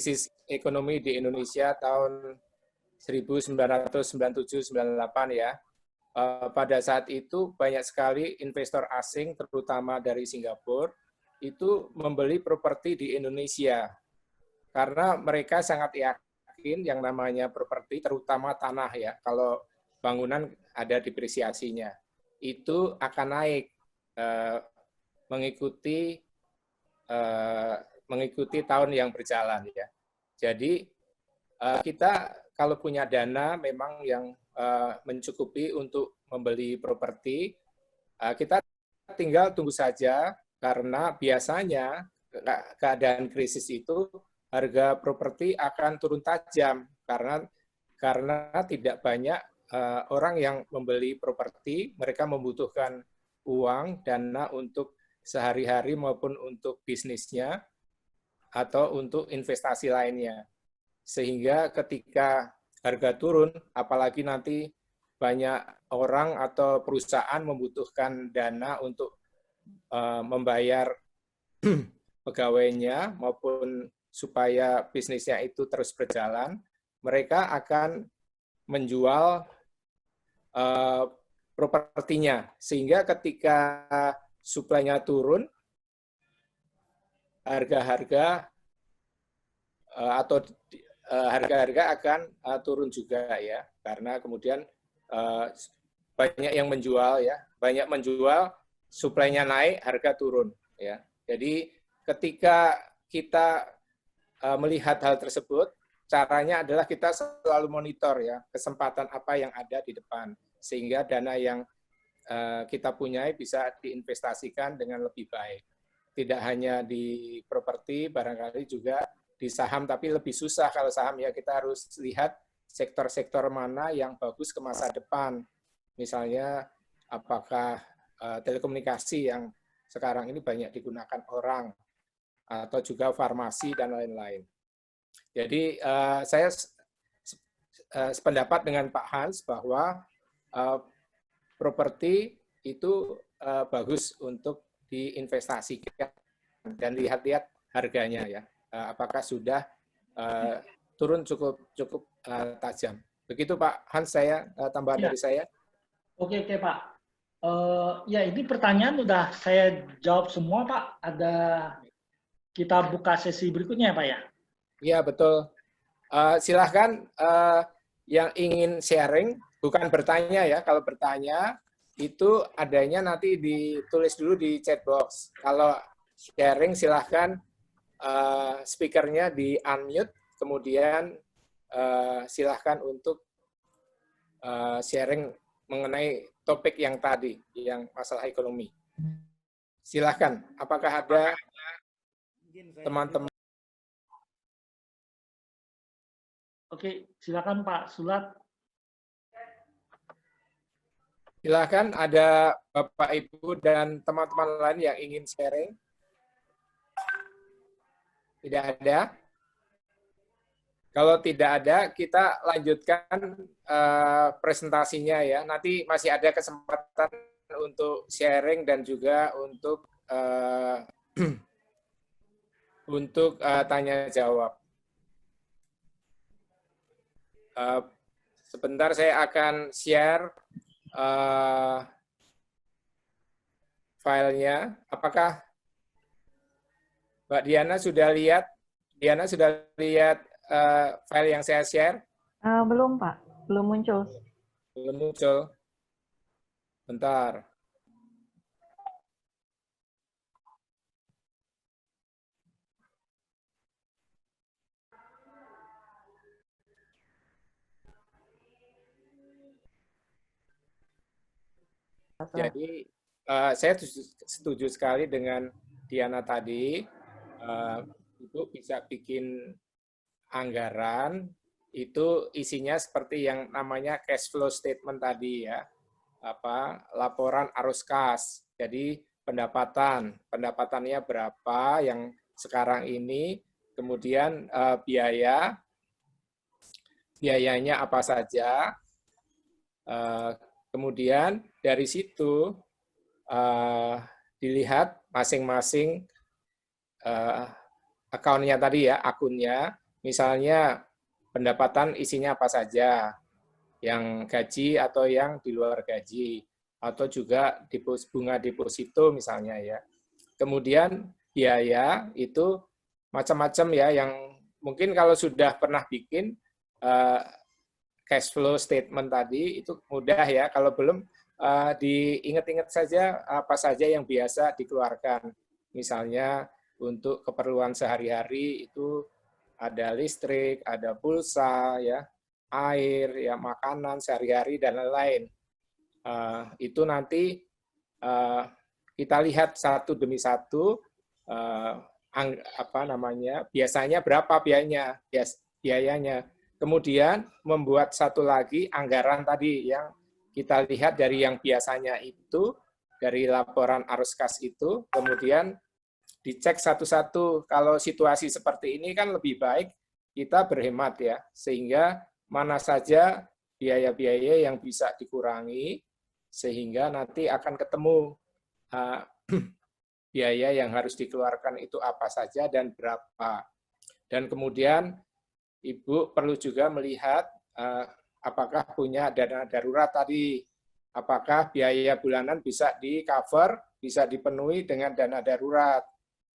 krisis ekonomi di Indonesia tahun 1997-98 ya. Pada saat itu banyak sekali investor asing, terutama dari Singapura, itu membeli properti di Indonesia. Karena mereka sangat yakin yang namanya properti, terutama tanah ya, kalau bangunan ada depresiasinya, itu akan naik mengikuti tahun yang berjalan ya. Jadi kita kalau punya dana memang yang mencukupi untuk membeli properti, kita tinggal tunggu saja karena biasanya keadaan krisis itu harga properti akan turun tajam karena tidak banyak orang yang membeli properti, mereka membutuhkan uang, dana untuk sehari-hari maupun untuk bisnisnya atau untuk investasi lainnya. Sehingga ketika harga turun, apalagi nanti banyak orang atau perusahaan membutuhkan dana untuk membayar pegawainya maupun supaya bisnisnya itu terus berjalan, mereka akan menjual propertinya. Sehingga ketika suplainya turun, harga-harga atau harga-harga akan turun juga ya, karena kemudian banyak yang menjual ya, banyak menjual, suplainya naik, harga turun ya. Jadi ketika kita melihat hal tersebut, caranya adalah kita selalu monitor ya kesempatan apa yang ada di depan, sehingga dana yang kita punyai bisa diinvestasikan dengan lebih baik. Tidak hanya di properti, barangkali juga di saham, tapi lebih susah kalau saham ya, kita harus lihat sektor-sektor mana yang bagus ke masa depan. Misalnya apakah telekomunikasi yang sekarang ini banyak digunakan orang, atau juga farmasi dan lain-lain. Jadi saya sependapat dengan Pak Hans bahwa properti itu bagus untuk diinvestasikan dan lihat-lihat harganya ya. Apakah sudah turun cukup tajam. Begitu Pak Hans, saya tambahan dari saya. Oke Pak. Ya ini pertanyaan udah saya jawab semua Pak. Kita buka sesi berikutnya Pak ya. Iya betul. Silahkan yang ingin sharing, bukan bertanya ya. Kalau bertanya itu adanya nanti ditulis dulu di chat box. Kalau sharing silahkan speakernya di unmute, kemudian silahkan untuk sharing mengenai topik yang tadi, yang masalah ekonomi. Silahkan, apakah ada teman-teman? Oke, silakan Pak Sulat. Silahkan, ada Bapak, Ibu, dan teman-teman lain yang ingin sharing. Tidak ada? Kalau tidak ada, kita lanjutkan presentasinya ya. Nanti masih ada kesempatan untuk sharing dan juga untuk tanya jawab. Sebentar saya akan share filenya. Apakah Mbak Diana sudah lihat? File yang saya share? Belum Pak, belum muncul. Belum muncul. Bentar. Jadi saya setuju sekali dengan Diana tadi. Ibu bisa bikin anggaran, itu isinya seperti yang namanya cash flow statement tadi ya, laporan arus kas. Jadi pendapatannya berapa yang sekarang ini, kemudian biayanya apa saja, kemudian dari situ dilihat masing-masing akunnya tadi ya, akunnya, misalnya pendapatan isinya apa saja, yang gaji atau yang di luar gaji, atau juga bunga deposito misalnya ya. Kemudian biaya itu macam-macam ya, yang mungkin kalau sudah pernah bikin cash flow statement tadi itu mudah ya, kalau belum diingat-ingat saja apa saja yang biasa dikeluarkan. Misalnya untuk keperluan sehari-hari itu ada listrik, ada pulsa, ya, air, ya, makanan sehari-hari dan lain-lain. Itu nanti kita lihat satu demi satu biasanya berapa biayanya. Kemudian membuat satu lagi anggaran tadi yang kita lihat dari yang biasanya itu, dari laporan arus kas itu, kemudian dicek satu-satu. Kalau situasi seperti ini kan lebih baik kita berhemat ya, sehingga mana saja biaya-biaya yang bisa dikurangi, sehingga nanti akan ketemu biaya yang harus dikeluarkan itu apa saja dan berapa. Dan kemudian Ibu perlu juga melihat apakah punya dana darurat tadi, apakah biaya bulanan bisa di-cover, bisa dipenuhi dengan dana darurat.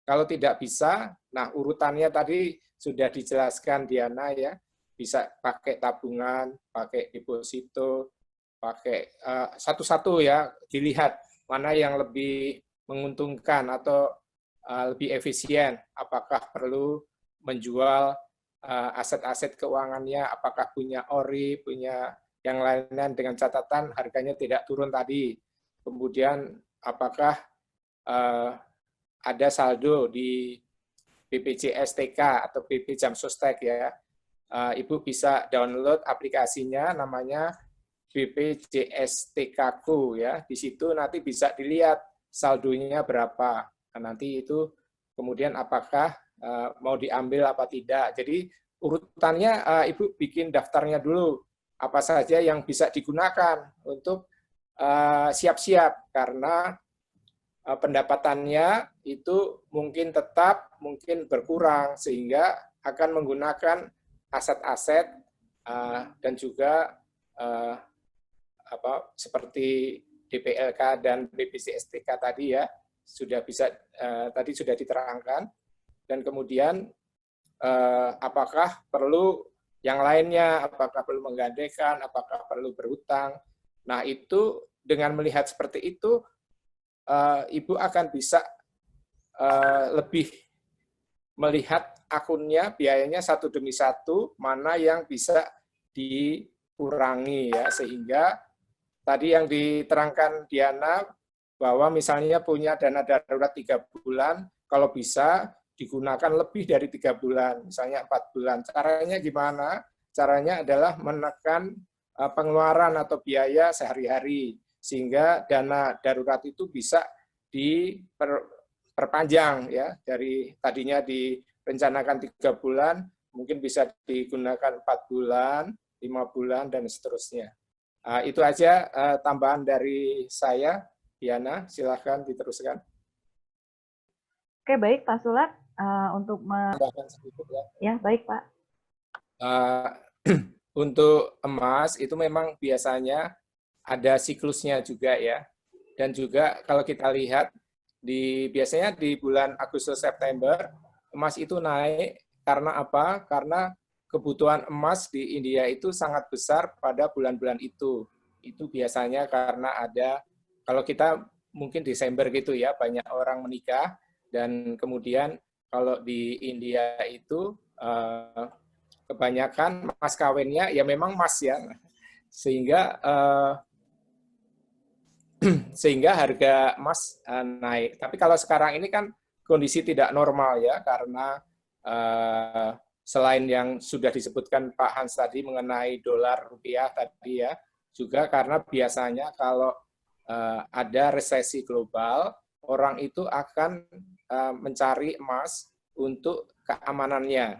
Kalau tidak bisa, nah urutannya tadi sudah dijelaskan Diana ya, bisa pakai tabungan, pakai deposito, pakai satu-satu ya, dilihat mana yang lebih menguntungkan atau lebih efisien, apakah perlu menjual aset-aset keuangannya, apakah punya ori, punya yang lain-lain dengan catatan harganya tidak turun tadi. Kemudian apakah ada saldo di BPJS TK atau BP Jam Sostek ya. Ibu bisa download aplikasinya namanya BPJS TK-ku ya. Di situ nanti bisa dilihat saldonya berapa. Nah, nanti itu kemudian apakah mau diambil apa tidak. Jadi urutannya Ibu bikin daftarnya dulu. Apa saja yang bisa digunakan untuk siap-siap karena pendapatannya itu mungkin tetap, mungkin berkurang, sehingga akan menggunakan aset-aset dan juga seperti DPLK dan BPJSTK tadi ya, sudah bisa tadi sudah diterangkan. Dan kemudian apakah perlu yang lainnya, apakah perlu menggandakan, apakah perlu berhutang. Nah itu dengan melihat seperti itu, Ibu akan bisa lebih melihat akunnya, biayanya satu demi satu, mana yang bisa dikurangi ya, sehingga tadi yang diterangkan Diana, bahwa misalnya punya dana darurat 3 bulan, kalau bisa digunakan lebih dari 3 bulan, misalnya 4 bulan. Caranya gimana? Caranya adalah menekan pengeluaran atau biaya sehari-hari, sehingga dana darurat itu bisa diperpanjang ya, dari tadinya direncanakan 3 bulan, mungkin bisa digunakan 4 bulan, 5 bulan, dan seterusnya. Itu aja tambahan dari saya. Diana, silahkan diteruskan. Oke, baik Pak Sulat. Untuk ya, baik Pak. Untuk emas itu memang biasanya ada siklusnya juga ya. Dan juga kalau kita lihat biasanya di bulan Agustus September emas itu naik karena apa? Karena kebutuhan emas di India itu sangat besar pada bulan-bulan itu. Itu biasanya karena ada, kalau kita mungkin Desember gitu ya, banyak orang menikah, dan kemudian kalau di India itu kebanyakan mas kawinnya ya memang emas ya, sehingga harga emas naik. Tapi kalau sekarang ini kan kondisi tidak normal ya, karena selain yang sudah disebutkan Pak Hans tadi mengenai dolar rupiah tadi ya, juga karena biasanya kalau ada resesi global, orang itu akan mencari emas untuk keamanannya,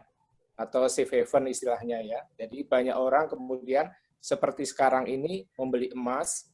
atau safe haven istilahnya ya. Jadi banyak orang kemudian seperti sekarang ini membeli emas